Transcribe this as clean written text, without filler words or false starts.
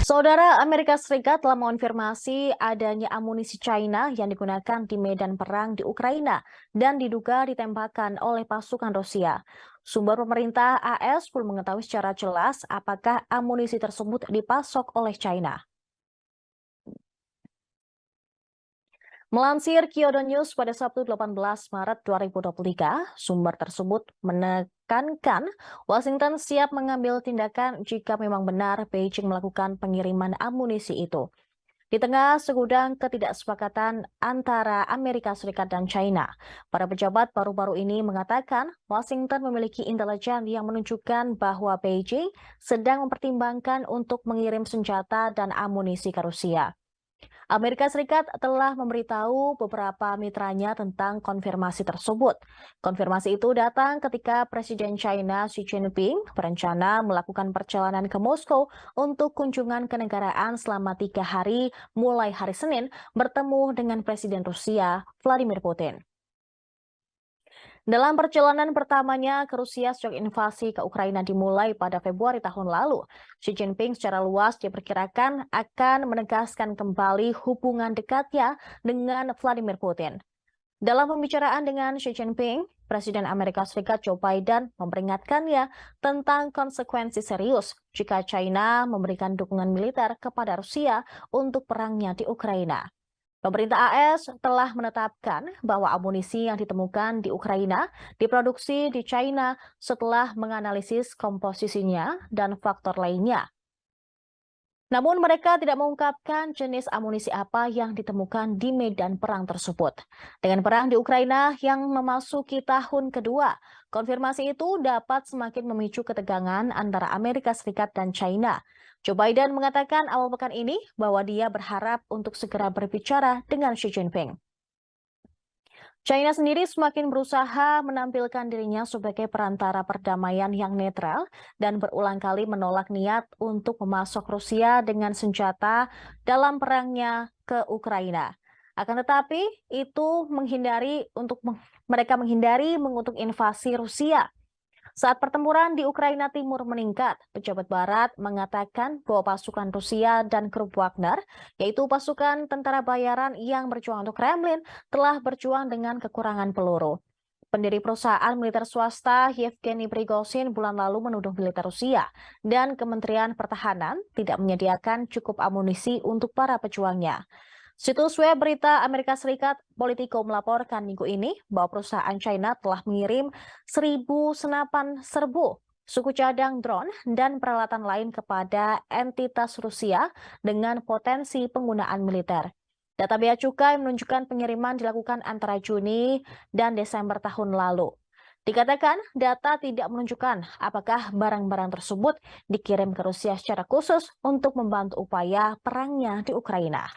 Saudara, Amerika Serikat telah mengonfirmasi adanya amunisi China yang digunakan di medan perang di Ukraina dan diduga ditembakkan oleh pasukan Rusia. Sumber pemerintah AS belum mengetahui secara jelas apakah amunisi tersebut dipasok oleh China. Melansir Kyodo News pada Sabtu 18 Maret 2023, sumber tersebut menekankan Washington siap mengambil tindakan jika memang benar Beijing melakukan pengiriman amunisi itu. Di tengah segudang ketidaksepakatan antara Amerika Serikat dan China, para pejabat baru-baru ini mengatakan Washington memiliki intelijen yang menunjukkan bahwa Beijing sedang mempertimbangkan untuk mengirim senjata dan amunisi ke Rusia. Amerika Serikat telah memberitahu beberapa mitranya tentang konfirmasi tersebut. Konfirmasi itu datang ketika Presiden China Xi Jinping berencana melakukan perjalanan ke Moskow untuk kunjungan kenegaraan selama 3 hari mulai hari Senin bertemu dengan Presiden Rusia Vladimir Putin. Dalam perjalanan pertamanya ke Rusia sejak invasi ke Ukraina dimulai pada Februari tahun lalu, Xi Jinping secara luas diperkirakan akan menegaskan kembali hubungan dekatnya dengan Vladimir Putin. Dalam pembicaraan dengan Xi Jinping, Presiden Amerika Serikat Joe Biden memperingatkannya tentang konsekuensi serius jika China memberikan dukungan militer kepada Rusia untuk perangnya di Ukraina. Pemerintah AS telah menetapkan bahwa amunisi yang ditemukan di Ukraina diproduksi di China setelah menganalisis komposisinya dan faktor lainnya. Namun mereka tidak mengungkapkan jenis amunisi apa yang ditemukan di medan perang tersebut. Dengan perang di Ukraina yang memasuki tahun kedua, konfirmasi itu dapat semakin memicu ketegangan antara Amerika Serikat dan China. Joe Biden mengatakan awal pekan ini bahwa dia berharap untuk segera berbicara dengan Xi Jinping. China sendiri semakin berusaha menampilkan dirinya sebagai perantara perdamaian yang netral dan berulang kali menolak niat untuk memasok Rusia dengan senjata dalam perangnya ke Ukraina. Akan tetapi, itu mereka menghindari mengutuk invasi Rusia. Saat pertempuran di Ukraina Timur meningkat, pejabat Barat mengatakan bahwa pasukan Rusia dan grup Wagner, yaitu pasukan tentara bayaran yang berjuang untuk Kremlin, telah berjuang dengan kekurangan peluru. Pendiri perusahaan militer swasta Yevgeny Prigozhin bulan lalu menuduh militer Rusia dan Kementerian Pertahanan tidak menyediakan cukup amunisi untuk para pejuangnya. Situs web berita Amerika Serikat Politico melaporkan minggu ini bahwa perusahaan China telah mengirim 1.000 senapan serbu, suku cadang drone, dan peralatan lain kepada entitas Rusia dengan potensi penggunaan militer. Data Bea Cukai menunjukkan pengiriman dilakukan antara Juni dan Desember tahun lalu. Dikatakan data tidak menunjukkan apakah barang-barang tersebut dikirim ke Rusia secara khusus untuk membantu upaya perangnya di Ukraina.